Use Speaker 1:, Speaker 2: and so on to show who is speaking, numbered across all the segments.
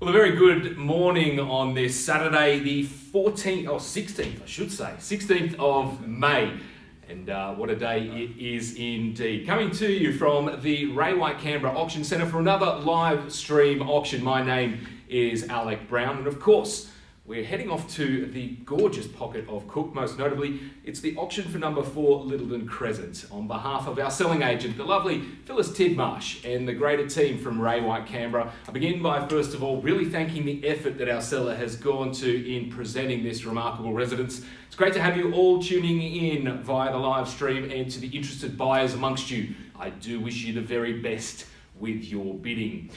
Speaker 1: Well, a very good morning on this Saturday, the 16th, I should say, 16th of May. And what a day it is indeed. Coming to you from the Ray White Canberra Auction Centre for another live stream auction. My name is Alec Brown, and of course, we're heading off to the gorgeous pocket of Cook. Most notably, it's the auction for number 4 Lyttleton Crescent. On behalf of our selling agent, the lovely Phyllis Tidmarsh, and the greater team from Ray White Canberra, I begin by first of all really thanking the effort that our seller has gone to in presenting this remarkable residence. It's great to have you all tuning in via the live stream, and to the interested buyers amongst you, I do wish you the very best with your bidding.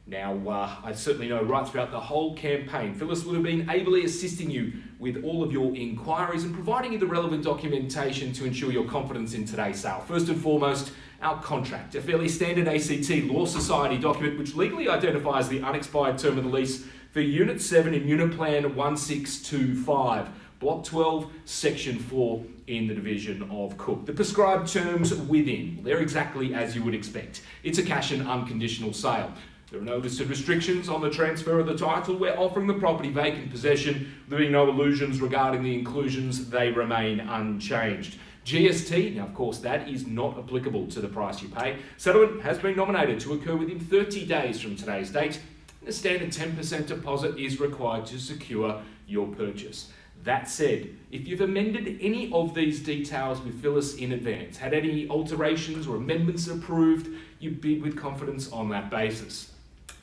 Speaker 1: Now, I certainly know right throughout the whole campaign, Phyllis would have been ably assisting you with all of your inquiries and providing you the relevant documentation to ensure your confidence in today's sale. First and foremost, our contract, a fairly standard ACT Law Society document which legally identifies the unexpired term of the lease for Unit 7 in Unit Plan 1625, Block 12, Section 4 in the Division of Cook. The prescribed terms within, they're exactly as you would expect. It's a cash and unconditional sale. There are no listed restrictions on the transfer of the title. We're offering the property vacant possession, leaving no illusions regarding the inclusions. They remain unchanged. GST, now of course that is not applicable to the price you pay. Settlement has been nominated to occur within 30 days from today's date. The standard 10% deposit is required to secure your purchase. That said, if you've amended any of these details with Phyllis in advance, had any alterations or amendments approved, you bid with confidence on that basis.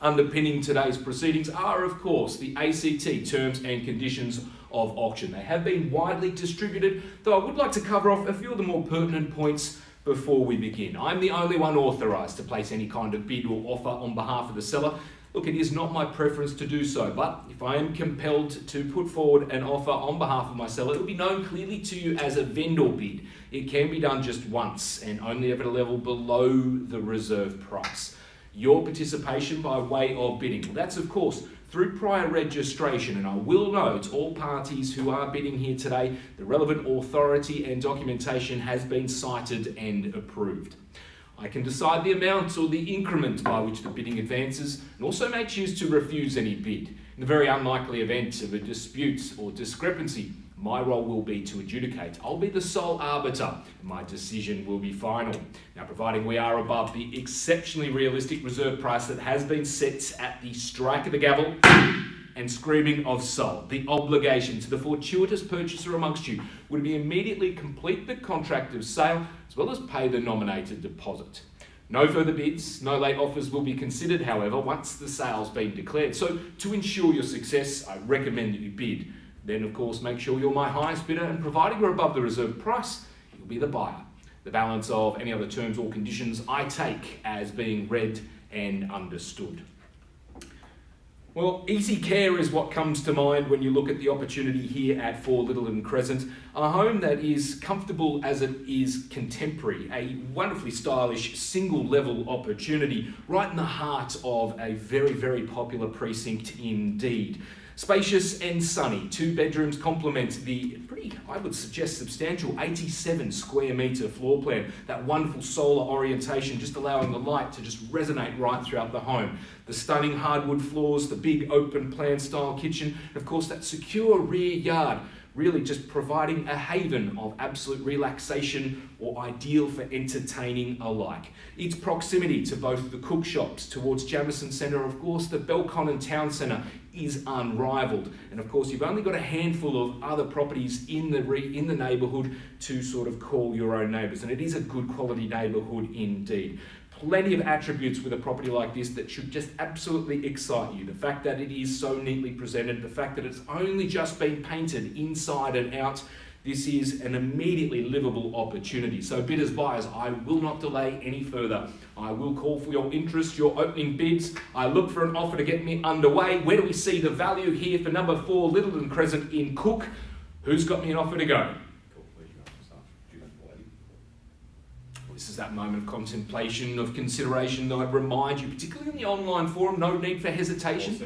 Speaker 1: Underpinning today's proceedings are, of course, the ACT terms and conditions of auction. They have been widely distributed, though I would like to cover off a few of the more pertinent points before we begin. I'm the only one authorised to place any kind of bid or offer on behalf of the seller. Look, it is not my preference to do so, but if I am compelled to put forward an offer on behalf of my seller, it will be known clearly to you as a vendor bid. It can be done just once and only at a level below the reserve price. Your participation by way of bidding, well, that's of course through prior registration, and I will note all parties who are bidding here today, the relevant authority and documentation has been cited and approved. I can decide the amount or the increment by which the bidding advances, and also may choose to refuse any bid. In the very unlikely event of a dispute or discrepancy, my role will be to adjudicate. I'll be the sole arbiter, and my decision will be final. Now, providing we are above the exceptionally realistic reserve price that has been set at the strike of the gavel and screaming of sold, the obligation to the fortuitous purchaser amongst you would be immediately complete the contract of sale as well as pay the nominated deposit. No further bids, no late offers will be considered, however, once the sale's been declared. So to ensure your success, I recommend that you bid. Then, of course, make sure you're my highest bidder, and providing you're above the reserve price, you'll be the buyer. The balance of any other terms or conditions I take as being read and understood. Well, easy care is what comes to mind when you look at the opportunity here at 4 Lyttleton Crescent. A home that is comfortable as it is contemporary, a wonderfully stylish single-level opportunity right in the heart of a very, very popular precinct indeed. Spacious and sunny, 2 bedrooms complement the pretty, I would suggest, substantial 87 square metre floor plan. That wonderful solar orientation just allowing the light to just resonate right throughout the home. The stunning hardwood floors, the big open plan style kitchen, and of course that secure rear yard, really just providing a haven of absolute relaxation or ideal for entertaining alike. Its proximity to both the cook shops towards Jamison Centre, of course the Belconnen Town Centre, is unrivaled. And of course you've only got a handful of other properties in the neighbourhood to sort of call your own neighbours, and it is a good quality neighbourhood indeed. Plenty of attributes with a property like this that should just absolutely excite you. The fact that it is so neatly presented, the fact that it's only just been painted inside and out, this is an immediately livable opportunity. So bidders, buyers, I will not delay any further. I will call for your interest, your opening bids. I look for an offer to get me underway. Where do we see the value here for number 4 Lyttleton Crescent in Cook? Who's got me an offer to go? This is that moment of contemplation, of consideration that I'd remind you, particularly in the online forum, no need for hesitation.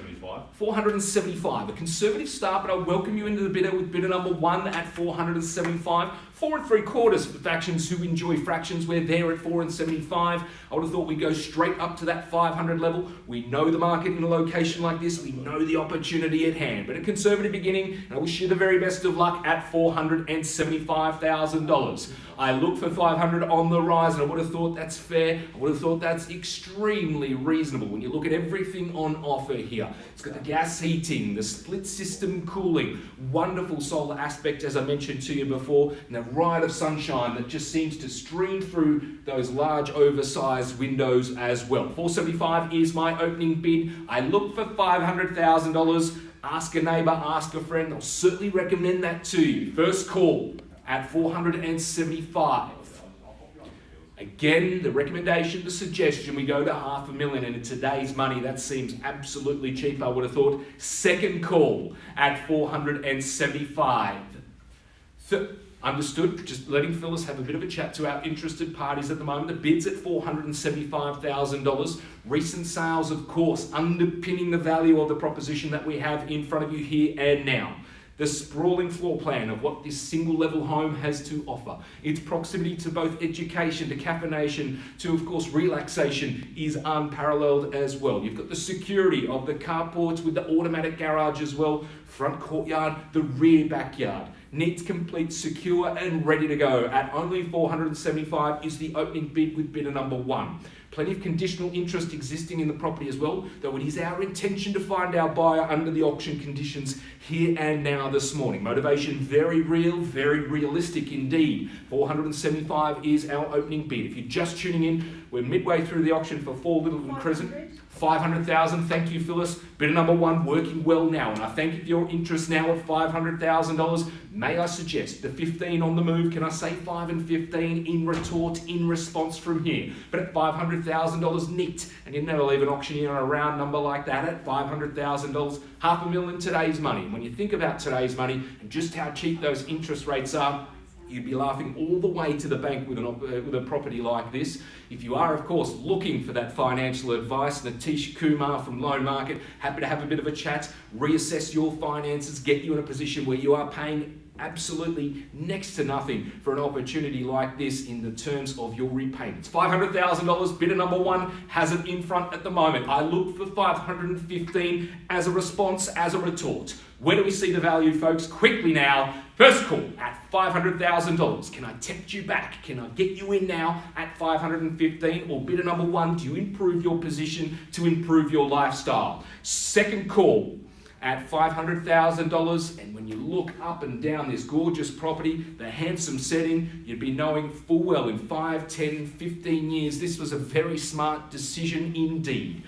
Speaker 1: 475. A conservative start, but I welcome you into the bidder with bidder number 1 at 475. 4 3/4 for factions who enjoy fractions. We're there at 4 75. I would have thought we'd go straight up to that 500 level. We know the market in a location like this. We know the opportunity at hand. But a conservative beginning, and I wish you the very best of luck at $475,000. I look for 500 on the rise, and I would have thought that's fair. I would have thought that's extremely reasonable when you look at everything on offer here. It's got the gas heating, the split system cooling, wonderful solar aspect, as I mentioned to you before, and that ride of sunshine that just seems to stream through those large oversized windows as well. 475 is my opening bid. I look for $500,000. Ask a neighbour, ask a friend. I'll certainly recommend that to you. First call at 475. Again, the recommendation, the suggestion, we go to $500,000, and in today's money, that seems absolutely cheap, I would have thought. Second call at 475. Understood, just letting Phyllis have a bit of a chat to our interested parties at the moment. The bid's at $475,000. Recent sales, of course, underpinning the value of the proposition that we have in front of you here and now. The sprawling floor plan of what this single level home has to offer. Its proximity to both education, to caffeination, to of course relaxation is unparalleled as well. You've got the security of the carports with the automatic garage as well, front courtyard, the rear backyard. Neat, complete, secure and ready to go. At only 475 is the opening bid with bidder number 1. Plenty of conditional interest existing in the property as well, though it is our intention to find our buyer under the auction conditions here and now this morning. Motivation very real, very realistic indeed. 475 is our opening bid. If you're just tuning in, we're midway through the auction for 4 Lyttleton Crescent. 500,000, thank you Phyllis. Bidder number 1 working well now, and I thank you for your interest now at $500,000. May I suggest the 15 on the move? Can I say 5 and 15 in retort, in response from here? But at $500,000 nicked, and you never leave an auctioneer on a round number like that at $500,000, $500,000 in today's money. And when you think about today's money and just how cheap those interest rates are, you'd be laughing all the way to the bank with a property like this. If you are, of course, looking for that financial advice, Natish Kumar from Loan Market, happy to have a bit of a chat, reassess your finances, get you in a position where you are paying absolutely next to nothing for an opportunity like this in the terms of your repayments. $500,000, bidder number 1 has it in front at the moment. I look for 515 as a response, as a retort. Where do we see the value, folks? Quickly now. First call at $500,000. Can I tempt you back? Can I get you in now at 515? Or bidder number 1, do you improve your position to improve your lifestyle? Second call at $500,000, and when you look up and down this gorgeous property, the handsome setting, you'd be knowing full well in 5, 10, 15 years, this was a very smart decision indeed.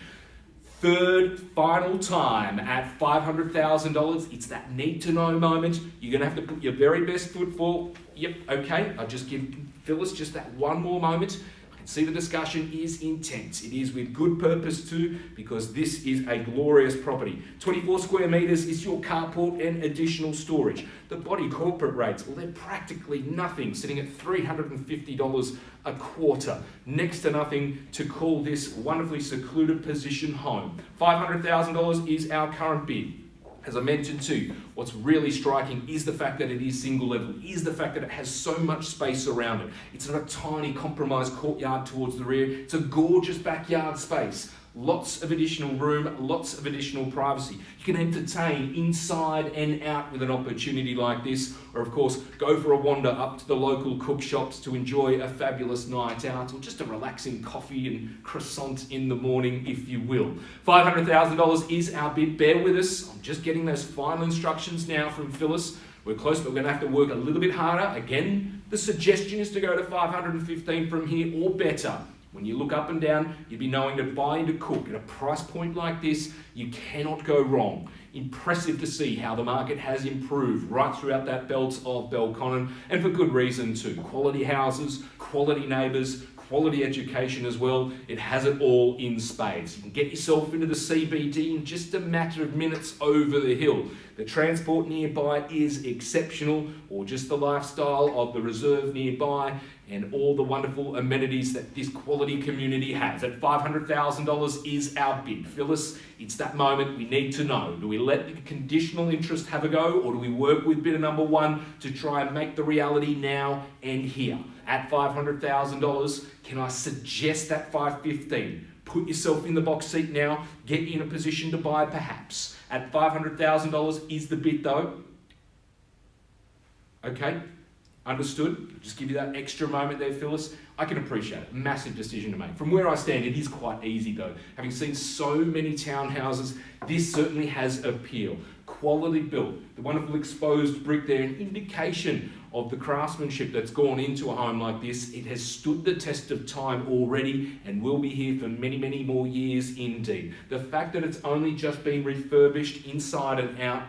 Speaker 1: Third, final time at $500,000. It's that need to know moment. You're going to have to put your very best foot forward. Yep, okay, I'll just give Phyllis just that one more moment. I can see the discussion is intense. It is with good purpose too, because this is a glorious property. 24 square metres is your carport and additional storage. The body corporate rates, well, they're practically nothing, sitting at $350 a quarter. Next to nothing to call this wonderfully secluded position home. $500,000 is our current bid. As I mentioned too, what's really striking is the fact that it is single level, is the fact that it has so much space around it. It's not a tiny compromised courtyard towards the rear. It's a gorgeous backyard space. Lots of additional room, lots of additional privacy. You can entertain inside and out with an opportunity like this, or of course, go for a wander up to the local cook shops to enjoy a fabulous night out, or just a relaxing coffee and croissant in the morning, if you will. $500,000 is our bid. Bear with us. I'm just getting those final instructions now from Phyllis. We're close, but we're going to have to work a little bit harder. Again, the suggestion is to go to 515 from here or better. When you look up and down, you'd be knowing that buy into Cook at a price point like this, you cannot go wrong. Impressive to see how the market has improved right throughout that belt of Belconnen, and for good reason too. Quality houses, quality neighbours, quality education as well. It has it all in spades. You can get yourself into the CBD in just a matter of minutes over the hill. The transport nearby is exceptional, or just the lifestyle of the reserve nearby. and all the wonderful amenities that this quality community has. At $500,000 is our bid. Phyllis, it's that moment we need to know. Do we let the conditional interest have a go, or do we work with bidder number one to try and make the reality now and here? At $500,000, can I suggest that $515,000? Put yourself in the box seat now, get you in a position to buy perhaps. At $500,000 is the bid though. Okay, understood. Just give you that extra moment there, Phyllis. I can appreciate it. Massive decision to make. From where I stand, it is quite easy though. Having seen so many townhouses, this certainly has appeal. Quality built, the wonderful exposed brick there, an indication of the craftsmanship that's gone into a home like this. It has stood the test of time already and will be here for many, many more years indeed. The fact that it's only just been refurbished inside and out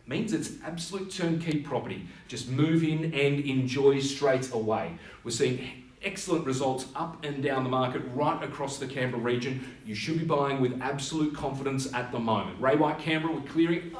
Speaker 1: means it's absolute turnkey property. Just move in and enjoy straight away. We're seeing excellent results up and down the market right across the Canberra region. You should be buying with absolute confidence at the moment. Ray White Canberra, we're clearing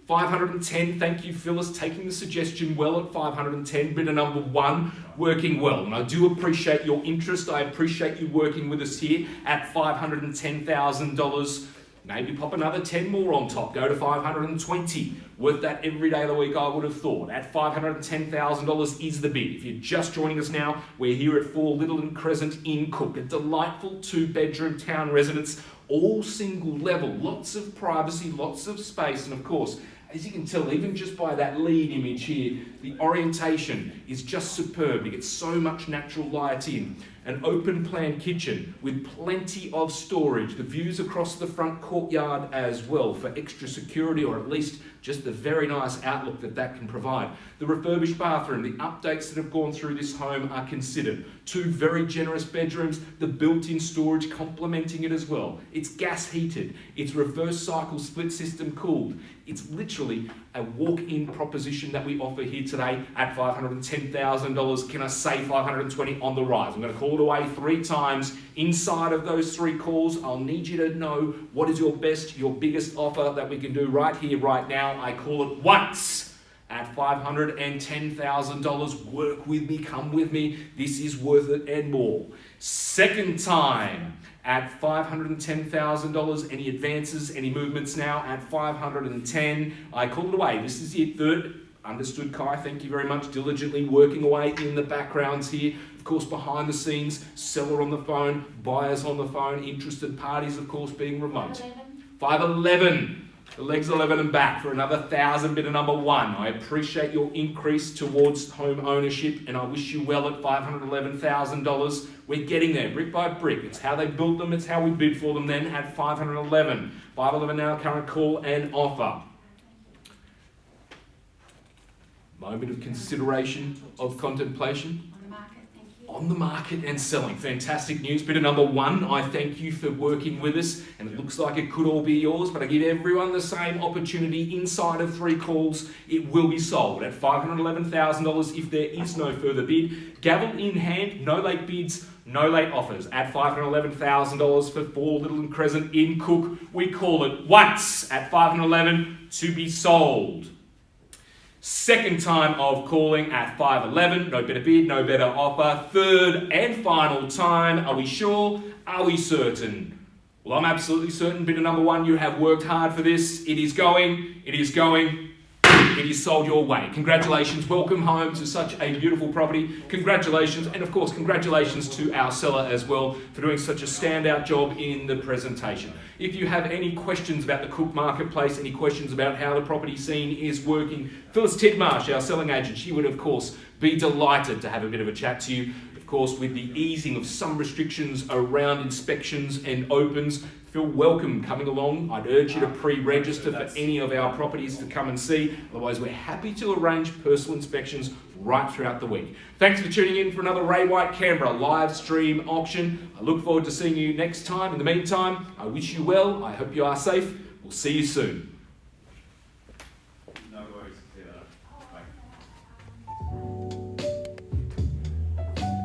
Speaker 1: 510. Thank you, Phyllis, taking the suggestion well at 510. Bidder number one working well, and I do appreciate your interest. I appreciate you working with us here at $510,000. Maybe pop another 10 more on top, go to 520. Worth that every day of the week, I would have thought. At $510,000 is the bid. If you're just joining us now, we're here at 4 Lyttleton Crescent in Cook, a delightful 2-bedroom town residence, all single level, lots of privacy, lots of space, and of course, as you can tell, even just by that lead image here, the orientation is just superb. You get so much natural light in. An open plan kitchen with plenty of storage. The views across the front courtyard as well for extra security, or at least just the very nice outlook that can provide. The refurbished bathroom, the updates that have gone through this home are considered. 2 very generous bedrooms, the built-in storage complementing it as well. It's gas heated, it's reverse cycle split system cooled. It's literally a walk-in proposition that we offer here today at $510,000. Can I say $520 on the rise? I'm going to call it away 3 times. Inside of those 3 calls, I'll need you to know what is your best, your biggest offer that we can do right here, right now. I call it once at $510,000. Work with me, come with me. This is worth it and more. Second time at $510,000. Any advances, any movements now at $510,000. I call it away. This is it. Third. Understood, Kai. Thank you very much. Diligently working away in the backgrounds here. Of course, behind the scenes, seller on the phone, buyers on the phone, interested parties, of course, being remote. 511. The legs 11 and back for another 1,000, bidder number one. I appreciate your increase towards home ownership, and I wish you well at $511,000. We're getting there, brick by brick. It's how they built them, it's how we bid for them then at 511. 511 now, current call and offer. Moment of consideration, of contemplation. On the market and selling. Fantastic news. Bidder number one, I thank you for working with us, and it looks like it could all be yours, but I give everyone the same opportunity. Inside of 3 calls, it will be sold at $511,000 if there is no further bid. Gavel in hand, no late bids, no late offers. At $511,000 for 4 Lyttleton Crescent in Cook, we call it once at $511 to be sold. Second time of calling at $511, no better bid, no better offer. Third and final time, are we sure? Are we certain? Well, I'm absolutely certain, bidder number one, you have worked hard for this. It is going, it is going, it is sold your way. Congratulations, welcome home to such a beautiful property. Congratulations, and of course, congratulations to our seller as well for doing such a standout job in the presentation. If you have any questions about the Cook Marketplace, any questions about how the property scene is working, Phyllis Tidmarsh, our selling agent, she would of course be delighted to have a bit of a chat to you. Of course, with the easing of some restrictions around inspections and opens, feel welcome coming along. I'd urge you to pre-register for any of our properties to come and see. Otherwise, we're happy to arrange personal inspections right throughout the week. Thanks for tuning in for another Ray White Canberra live stream auction. I look forward to seeing you next time. In the meantime, I wish you well. I hope you are safe. We'll see you soon.